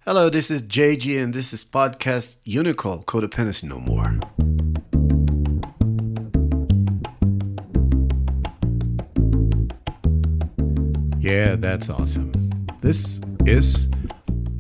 Hello, this is JG and this is podcast Unicall, Codependency No More. Yeah, that's awesome. This is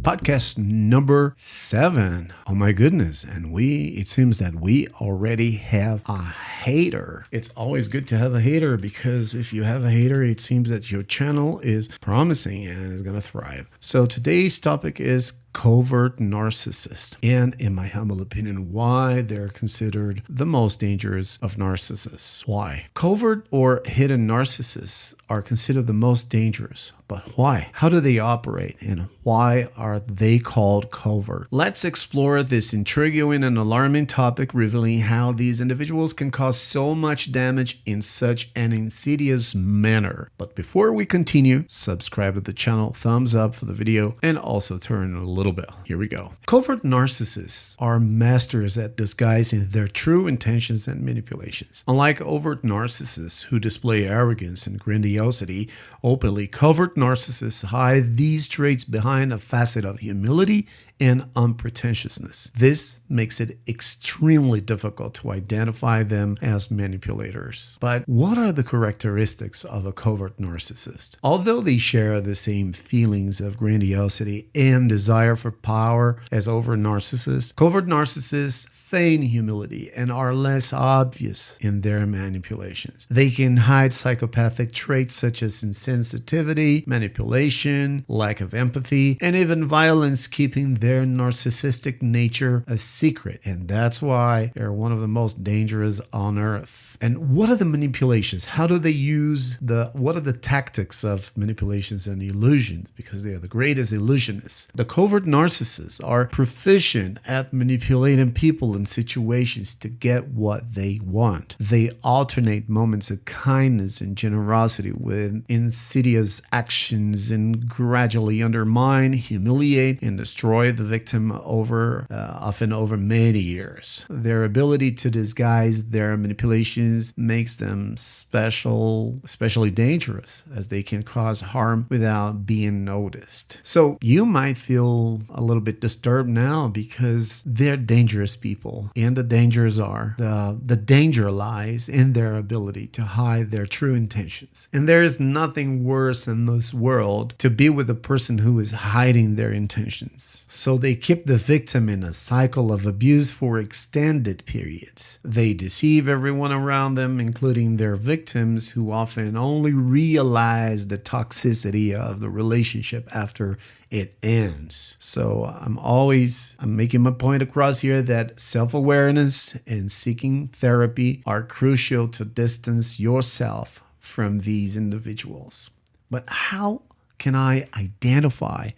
podcast number 7. Oh my goodness. And it seems that we already have a hater. It's always good to have a hater because if you have a hater, it seems that your channel is promising and is going to thrive. So today's topic is covert narcissist, and in my humble opinion, why they're considered the most dangerous of narcissists. Why? Covert or hidden narcissists are considered the most dangerous, but why? How do they operate, and why are they called covert? Let's explore this intriguing and alarming topic, revealing how these individuals can cause so much damage in such an insidious manner. But before we continue, subscribe to the channel, thumbs up for the video, and also turn a little bell. Here we go. Covert narcissists are masters at disguising their true intentions and manipulations. Unlike overt narcissists who display arrogance and grandiosity openly, covert narcissists hide these traits behind a facet of humility and unpretentiousness. This makes it extremely difficult to identify them as manipulators. But what are the characteristics of a covert narcissist? Although they share the same feelings of grandiosity and desire for power as overt narcissists, covert narcissists feign humility and are less obvious in their manipulations. They can hide psychopathic traits such as insensitivity, manipulation, lack of empathy, and even violence, keeping their narcissistic nature a secret. And that's why they're one of the most dangerous on earth. And what are the manipulations? How do they use what are the tactics of manipulations and illusions? Because they are the greatest illusionists. The covert narcissists are proficient at manipulating people in situations to get what they want. They alternate moments of kindness and generosity with insidious actions and gradually undermine, humiliate, and destroy the victim often over many years. Their ability to disguise their manipulations makes them especially dangerous, as they can cause harm without being noticed. So you might feel a little bit disturbed now because they're dangerous people, and the dangers are the danger lies in their ability to hide their true intentions. And there is nothing worse in this world to be with a person who is hiding their intentions. So they keep the victim in a cycle of abuse for extended periods. They deceive everyone around them, including their victims, who often only realize the toxicity of the relationship after it ends. So I'm making my point across here that self-awareness and seeking therapy are crucial to distance yourself from these individuals. But how can I identify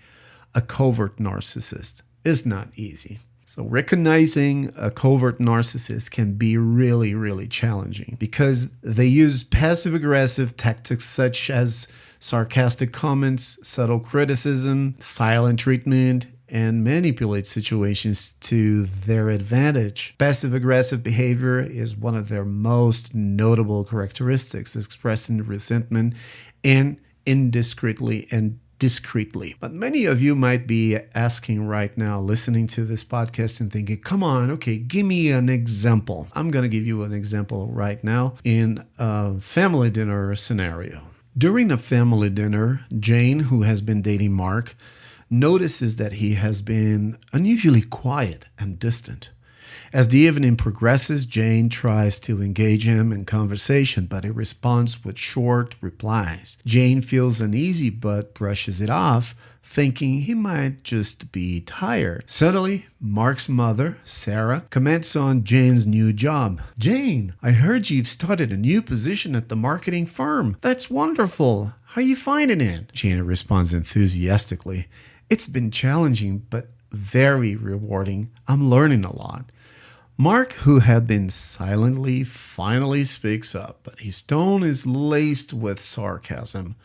a covert narcissist? It's not easy. So recognizing a covert narcissist can be really, really challenging because they use passive-aggressive tactics such as sarcastic comments, subtle criticism, silent treatment, and manipulate situations to their advantage. Passive-aggressive behavior is one of their most notable characteristics, expressing resentment and indiscreetly and discreetly. But many of you might be asking right now, listening to this podcast and thinking, come on, okay, give me an example. I'm going to give you an example right now in a family dinner scenario. During a family dinner, Jane, who has been dating Mark, notices that he has been unusually quiet and distant. As the evening progresses, Jane tries to engage him in conversation, but he responds with short replies. Jane feels uneasy but brushes it off, thinking he might just be tired. Suddenly, Mark's mother, Sarah, comments on Jane's new job. "Jane, I heard you've started a new position at the marketing firm. That's wonderful. How are you finding it?" Jane responds enthusiastically. "It's been challenging, but very rewarding. I'm learning a lot." Mark, who had been silently, finally speaks up, but his tone is laced with sarcasm.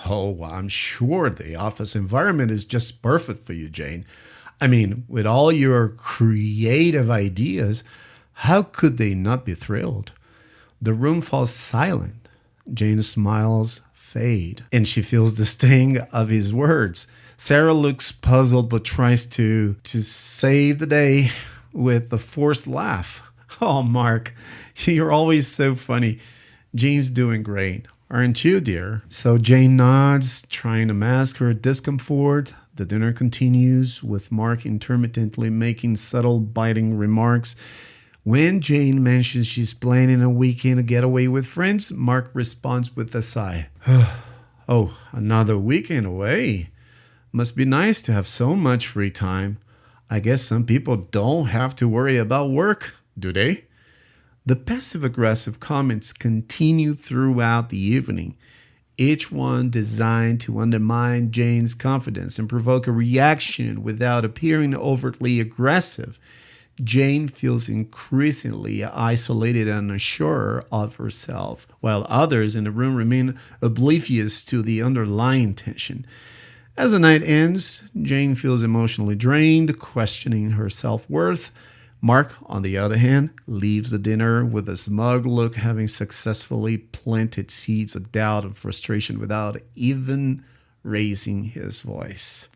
"Oh, I'm sure the office environment is just perfect for you, Jane. I mean, with all your creative ideas, how could they not be thrilled?" The room falls silent. Jane's smiles fade, and she feels the sting of his words. Sarah looks puzzled but tries to save the day with a forced laugh. Oh, Mark, you're always so funny. Jane's doing great. Aren't you, dear? So Jane nods, trying to mask her discomfort. The dinner continues, with Mark intermittently making subtle, biting remarks. When Jane mentions she's planning a weekend getaway with friends, Mark responds with a sigh. Oh, another weekend away. Must be nice to have so much free time. I guess some people don't have to worry about work, do they? The passive-aggressive comments continue throughout the evening, each one designed to undermine Jane's confidence and provoke a reaction without appearing overtly aggressive. Jane feels increasingly isolated and unsure of herself, while others in the room remain oblivious to the underlying tension. As the night ends, Jane feels emotionally drained, questioning her self-worth. Mark, on the other hand, leaves the dinner with a smug look, having successfully planted seeds of doubt and frustration without even raising his voice.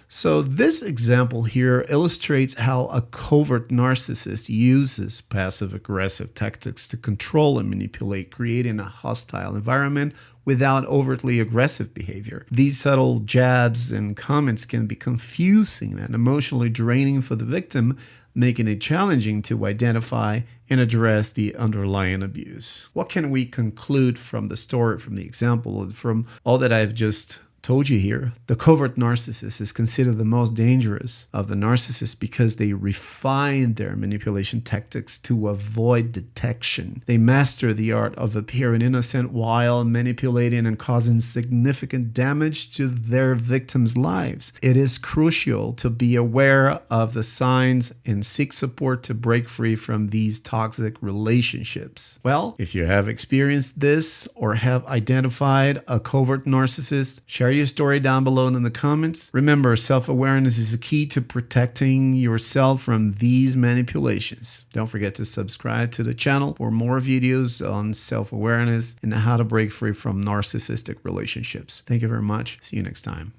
So this example here illustrates how a covert narcissist uses passive-aggressive tactics to control and manipulate, creating a hostile environment without overtly aggressive behavior. These subtle jabs and comments can be confusing and emotionally draining for the victim, making it challenging to identify and address the underlying abuse. What can we conclude from the story, from the example, and from all that I've just told you here? The covert narcissist is considered the most dangerous of the narcissists because they refine their manipulation tactics to avoid detection. They master the art of appearing innocent while manipulating and causing significant damage to their victims' lives. It is crucial to be aware of the signs and seek support to break free from these toxic relationships. Well, if you have experienced this or have identified a covert narcissist, share your story down below in the comments. Remember, self-awareness is a key to protecting yourself from these manipulations. Don't forget to subscribe to the channel for more videos on self-awareness and how to break free from narcissistic relationships. Thank you very much. See you next time.